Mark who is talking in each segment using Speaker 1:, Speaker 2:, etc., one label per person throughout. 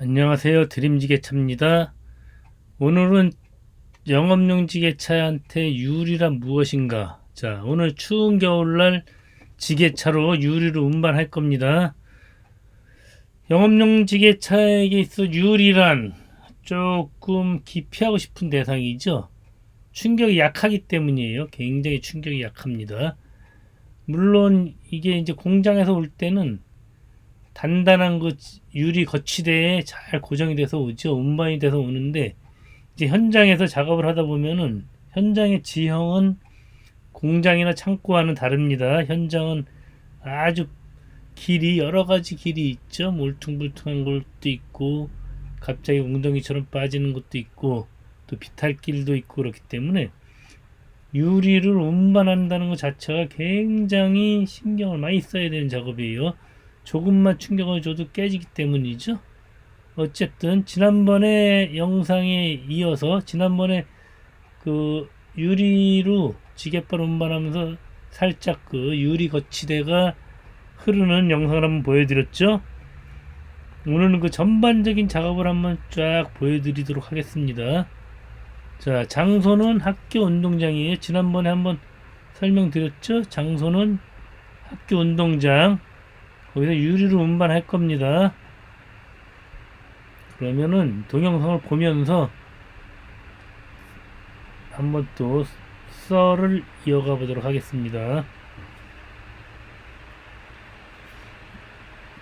Speaker 1: 안녕하세요. 드림지게차입니다. 오늘은 영업용 지게차한테 유리란 무엇인가? 자, 오늘 추운 겨울날 지게차로 유리를 운반할 겁니다. 영업용 지게차에게 있어 유리란 조금 기피하고 싶은 대상이죠. 충격이 약하기 때문이에요. 굉장히 충격이 약합니다. 물론 이게 이제 공장에서 올 때는 단단한 그 유리 거치대에 잘 고정이 돼서 오죠. 운반이 돼서 오는데 이제 현장에서 작업을 하다 보면은 현장의 지형은 공장이나 창고와는 다릅니다. 현장은 아주 길이 여러 가지 길이 있죠. 울퉁불퉁한 것도 있고 갑자기 웅덩이처럼 빠지는 것도 있고 또 비탈길도 있고 그렇기 때문에 유리를 운반한다는 것 자체가 굉장히 신경을 많이 써야 되는 작업이에요. 조금만 충격을 줘도 깨지기 때문이죠. 어쨌든 지난번에 영상에 이어서 지난번에 그 유리로 지게발 운반하면서 살짝 그 유리 거치대가 흐르는 영상을 한번 보여드렸죠. 오늘은 그 전반적인 작업을 한번 쫙 보여드리도록 하겠습니다. 자, 장소는 학교 운동장이에요. 지난번에 한번 설명드렸죠. 장소는 학교 운동장. 거기서 유리로 운반할 겁니다. 그러면은 동영상을 보면서 한번 또 썰을 이어가 보도록 하겠습니다.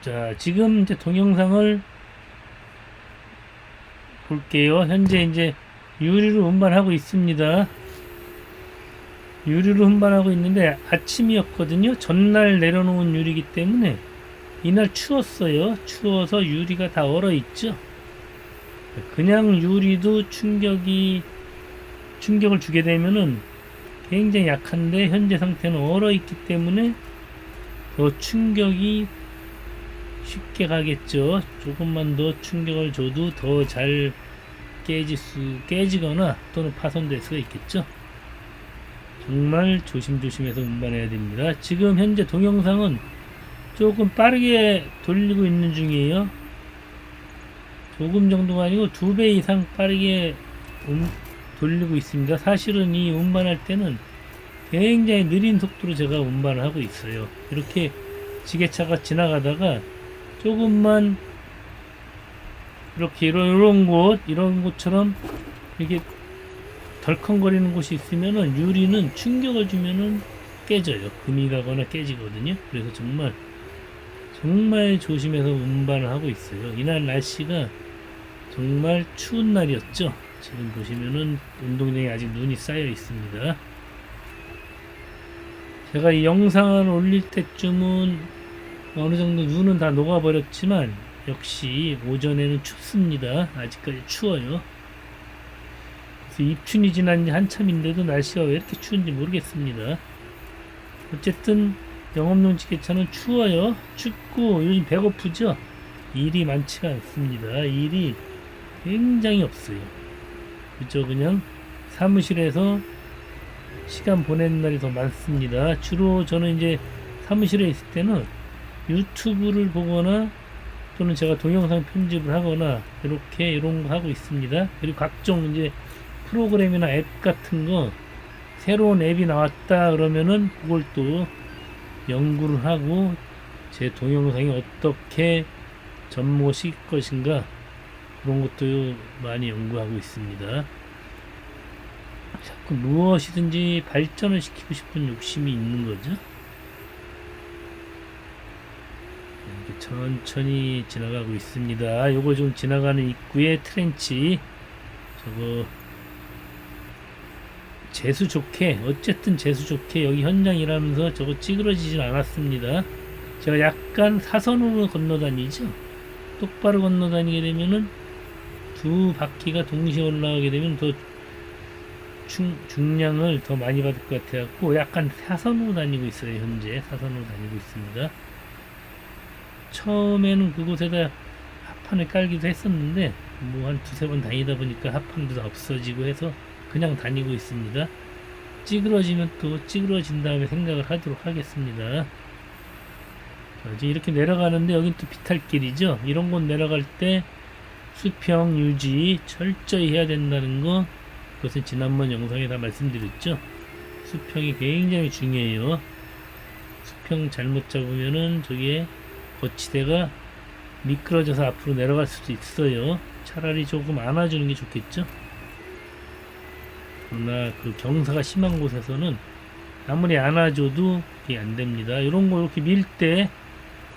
Speaker 1: 자, 지금 이제 동영상을 볼게요. 현재 이제 유리로 운반하고 있습니다. 유리로 운반하고 있는데 아침이었거든요. 전날 내려놓은 유리이기 때문에 이날 추웠어요. 추워서 유리가 다 얼어 있죠. 그냥 유리도 충격을 주게 되면은 굉장히 약한데 현재 상태는 얼어 있기 때문에 더 충격이 쉽게 가겠죠. 조금만 더 충격을 줘도 더 잘 깨지거나 또는 파손될 수가 있겠죠. 정말 조심조심해서 운반해야 됩니다. 지금 현재 동영상은 조금 빠르게 돌리고 있는 중이에요. 조금 정도가 아니고 2배 이상 빠르게 돌리고 있습니다. 사실은 이 운반할 때는 굉장히 느린 속도로 제가 운반을 하고 있어요. 이렇게 지게차가 지나가다가 조금만 이렇게 이런 곳처럼 이렇게 덜컹거리는 곳이 있으면은 유리는 충격을 주면은 깨져요. 금이 가거나 깨지거든요. 그래서 정말 조심해서 운반을 하고 있어요. 이날 날씨가 정말 추운 날이었죠. 지금 보시면은 운동장에 아직 눈이 쌓여 있습니다. 제가 이 영상을 올릴 때쯤은 어느 정도 눈은 다 녹아버렸지만 역시 오전에는 춥습니다. 아직까지 추워요. 그래서 입춘이 지난 지 한참인데도 날씨가 왜 이렇게 추운지 모르겠습니다. 어쨌든 영업용 지게차는 추워요. 춥고 요즘 배고프죠. 일이 많지가 않습니다. 일이 굉장히 없어요. 그죠? 그냥 사무실에서 시간 보내는 날이 더 많습니다. 주로 저는 이제 사무실에 있을 때는 유튜브를 보거나 또는 제가 동영상 편집을 하거나 이렇게 이런 거 하고 있습니다. 그리고 각종 이제 프로그램이나 앱 같은 거 새로운 앱이 나왔다 그러면은 그걸 또 연구를 하고 제 동영상이 어떻게 접목시킬 것인가 그런 것도 많이 연구하고 있습니다. 자꾸 무엇이든지 발전을 시키고 싶은 욕심이 있는 거죠. 이렇게 천천히 지나가고 있습니다. 요거 좀 지나가는 입구에 트렌치 저거 재수 좋게 어쨌든 재수 좋게 여기 현장 일하면서 저거 찌그러지진 않았습니다. 제가 약간 사선으로 건너다니죠. 똑바로 건너다니게 되면은 두 바퀴가 동시에 올라가게 되면 더 중량을 더 많이 받을 것 같아갖고 약간 사선으로 다니고 있어요. 현재 사선으로 다니고 있습니다. 처음에는 그곳에다 합판을 깔기도 했었는데 뭐 한 두세 번 다니다 보니까 합판도 다 없어지고 해서 그냥 다니고 있습니다. 찌그러지면 또 찌그러진 다음에 생각을 하도록 하겠습니다. 이제 이렇게 내려가는데 여긴 또 비탈길이죠. 이런 곳 내려갈 때 수평 유지 철저히 해야 된다는 거, 그것은 지난번 영상에 다 말씀드렸죠. 수평이 굉장히 중요해요. 수평 잘못 잡으면은 저게 거치대가 미끄러져서 앞으로 내려갈 수도 있어요. 차라리 조금 안아주는 게 좋겠죠. 그러나 그 경사가 심한 곳에서는 아무리 안아줘도 이게 안 됩니다. 이런 거 이렇게 밀 때,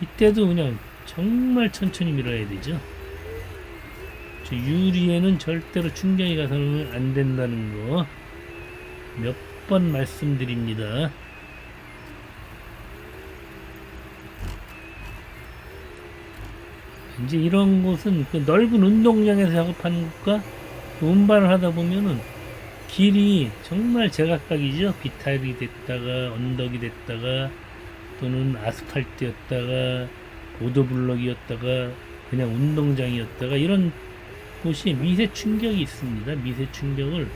Speaker 1: 이때도 그냥 정말 천천히 밀어야 되죠. 저 유리에는 절대로 충격이 가서는 안 된다는 거 몇 번 말씀드립니다. 이제 이런 곳은 그 넓은 운동장에서 작업하는 것과 운반을 하다 보면은 길이 정말 제각각이죠. 비탈이 됐다가 언덕이 됐다가 또는 아스팔트였다가 보도블럭이었다가 그냥 운동장이었다가 이런 곳이 미세 충격이 있습니다. 미세 충격을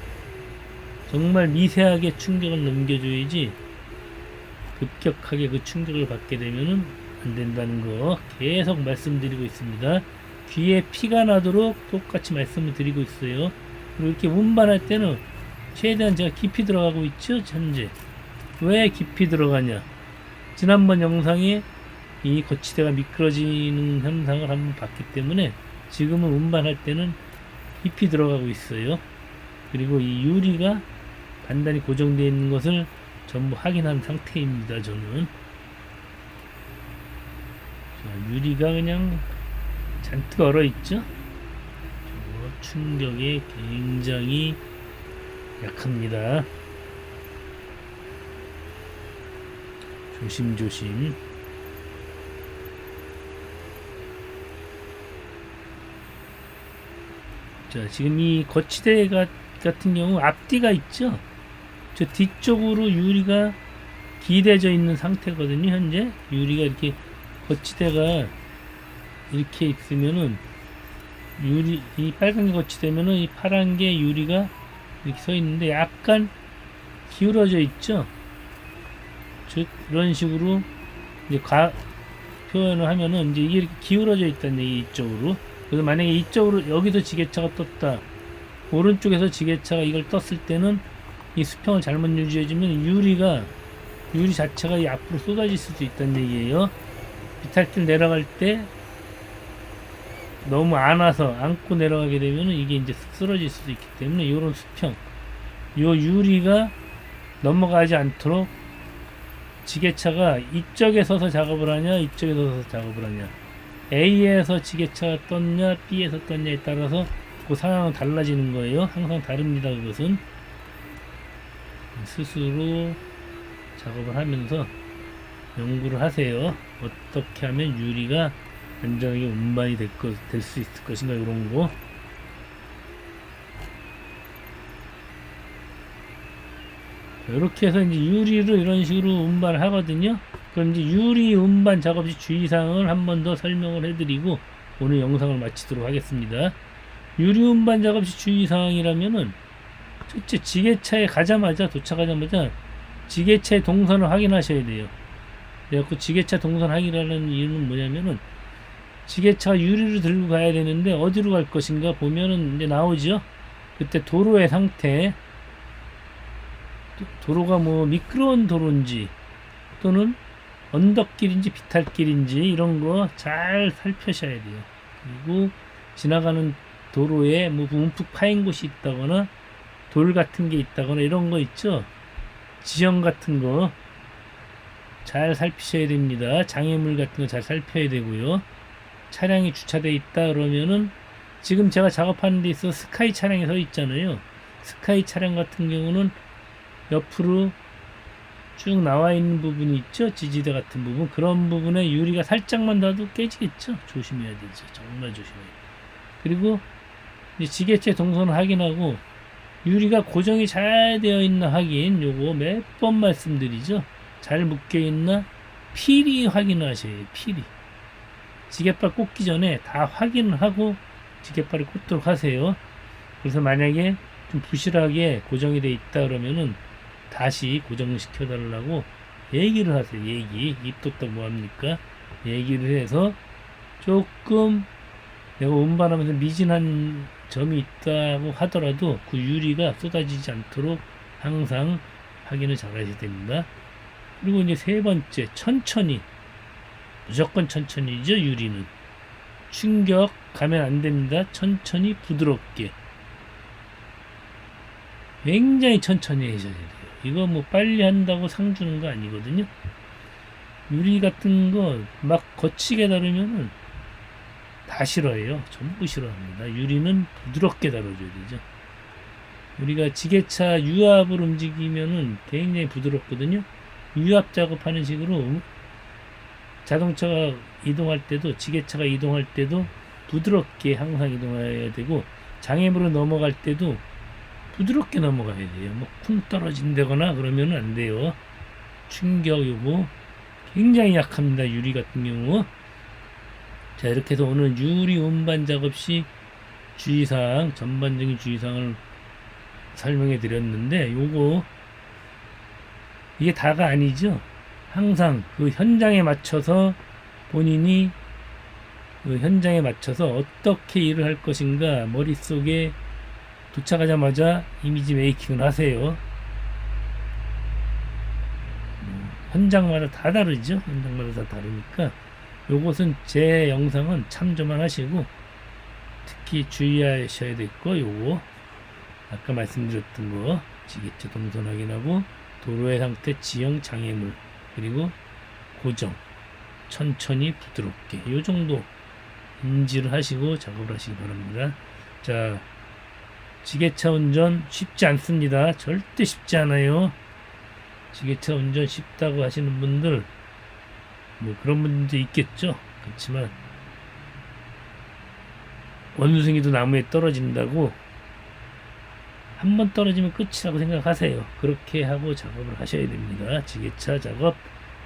Speaker 1: 정말 미세하게 충격을 넘겨줘야지 급격하게 그 충격을 받게 되면은 안 된다는 거 계속 말씀드리고 있습니다. 귀에 피가 나도록 똑같이 말씀을 드리고 있어요. 그리고 이렇게 운반할 때는 최대한 제가 깊이 들어가고 있죠. 현재 왜 깊이 들어가냐, 지난번 영상에 이 거치대가 미끄러지는 현상을 한번 봤기 때문에 지금은 운반할 때는 깊이 들어가고 있어요. 그리고 이 유리가 단단히 고정되어 있는 것을 전부 확인한 상태입니다. 저는 자, 유리가 그냥 잔뜩 얼어 있죠. 충격에 굉장히 약합니다. 조심조심. 자, 지금 이 거치대 같은 경우 앞뒤가 있죠. 저 뒤쪽으로 유리가 기대져 있는 상태거든요. 현재 유리가 이렇게 거치대가 이렇게 있으면은 유리, 이 빨간 게 거치대면은 이 파란 게 유리가 이렇게 서 있는데 약간 기울어져 있죠. 즉 이런 식으로 이제 표현을 하면은 이제 이게 이렇게 기울어져 있다는 얘기, 이쪽으로. 그래서 만약에 이쪽으로 여기서 지게차가 떴다, 오른쪽에서 지게차가 이걸 떴을 때는 이 수평을 잘못 유지해주면 유리 자체가 이 앞으로 쏟아질 수도 있다는 얘기예요. 비탈길 내려갈 때 너무 안고 내려가게 되면 이게 이제 쓰러질 수도 있기 때문에 이런 수평, 요 유리가 넘어가지 않도록 지게차가 이쪽에 서서 작업을 하냐 이쪽에 서서 작업을 하냐, A에서 지게차가 떴냐 B에서 떴냐에 따라서 그 상황은 달라지는 거예요. 항상 다릅니다. 그것은 스스로 작업을 하면서 연구를 하세요. 어떻게 하면 유리가 안전하게 운반이 될 수 있을 것인가, 이런 거. 이렇게 해서 이제 유리를 이런 식으로 운반을 하거든요. 그럼 이제 유리 운반 작업 시 주의사항을 한 번 더 설명을 해드리고 오늘 영상을 마치도록 하겠습니다. 유리 운반 작업 시 주의사항이라면은 첫째, 지게차에 도착하자마자 지게차의 동선을 확인하셔야 돼요. 그래갖고 지게차 동선 확인하는 이유는 뭐냐면은 지게차가 유리를 들고 가야 되는데 어디로 갈 것인가 보면은 이제 나오죠. 그때 도로의 상태, 도로가 뭐 미끄러운 도로인지 또는 언덕길인지 비탈길인지 이런 거 잘 살펴셔야 돼요. 그리고 지나가는 도로에 뭐 움푹 파인 곳이 있다거나 돌 같은 게 있다거나 이런 거 있죠. 지형 같은 거 잘 살피셔야 됩니다. 장애물 같은 거 잘 살펴야 되고요. 차량이 주차되어 있다 그러면은 지금 제가 작업하는 데 있어 스카이 차량이 서 있잖아요. 스카이 차량 같은 경우는 옆으로 쭉 나와 있는 부분이 있죠. 지지대 같은 부분, 그런 부분에 유리가 살짝만 닿아도 깨지겠죠. 조심해야 되죠. 정말 조심해야 돼요. 그리고 이제 지게차 동선을 확인하고 유리가 고정이 잘 되어 있나 확인, 요거 몇 번 말씀드리죠. 잘 묶여 있나 필히 확인을 하셔야 해요. 필히 지게발 꽂기 전에 다 확인을 하고 지게발을 꽂도록 하세요. 그래서 만약에 좀 부실하게 고정이 되어 있다 그러면은 다시 고정시켜 달라고 얘기를 하세요. 입 뒀다 뭐합니까? 얘기를 해서 조금 내가 운반하면서 미진한 점이 있다고 하더라도 그 유리가 쏟아지지 않도록 항상 확인을 잘 하셔야 됩니다. 그리고 이제 세 번째, 천천히, 무조건 천천히죠. 유리는 충격 가면 안 됩니다. 천천히 부드럽게 굉장히 천천히 하셔야 돼요. 이거 뭐 빨리 한다고 상 주는 거 아니거든요. 유리 같은 거 막 거치게 다루면은 다 싫어해요. 전부 싫어합니다. 유리는 부드럽게 다뤄줘야 되죠. 우리가 지게차 유압을 움직이면은 굉장히 부드럽거든요. 유압 작업하는 식으로 자동차가 이동할 때도, 지게차가 이동할 때도 부드럽게 항상 이동해야 되고, 장애물로 넘어갈 때도 부드럽게 넘어가야 돼요. 뭐 쿵 떨어진다거나 그러면 안 돼요. 충격 요거 굉장히 약합니다. 유리 같은 경우. 자, 이렇게 해서 오늘 유리 운반 작업 시 주의사항, 전반적인 주의사항을 설명해 드렸는데, 요거 이게 다가 아니죠. 항상 그 현장에 맞춰서 본인이 그 현장에 맞춰서 어떻게 일을 할 것인가 머릿속에 도착하자마자 이미지 메이킹을 하세요. 현장마다 다 다르죠. 현장마다 다 다르니까 요것은 제 영상은 참조만 하시고, 특히 주의하셔야 될 거 요거 아까 말씀드렸던 거, 지게차 동선 확인하고 도로의 상태, 지형, 장애물, 그리고 고정, 천천히 부드럽게 요 정도 인지를 하시고 작업을 하시기 바랍니다. 자, 지게차 운전 쉽지 않습니다. 절대 쉽지 않아요. 지게차 운전 쉽다고 하시는 분들 뭐 그런 분들도 있겠죠. 그렇지만 원숭이도 나무에 떨어진다고 한 번 떨어지면 끝이라고 생각하세요. 그렇게 하고 작업을 하셔야 됩니다. 지게차 작업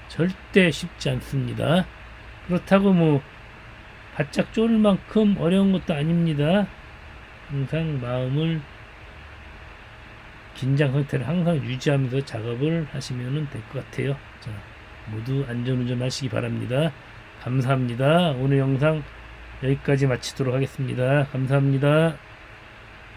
Speaker 1: 절대 쉽지 않습니다. 그렇다고 뭐 바짝 쪼를 만큼 어려운 것도 아닙니다. 항상 마음을, 긴장 상태를 항상 유지하면서 작업을 하시면 될 것 같아요. 자, 모두 안전운전 하시기 바랍니다. 감사합니다. 오늘 영상 여기까지 마치도록 하겠습니다. 감사합니다.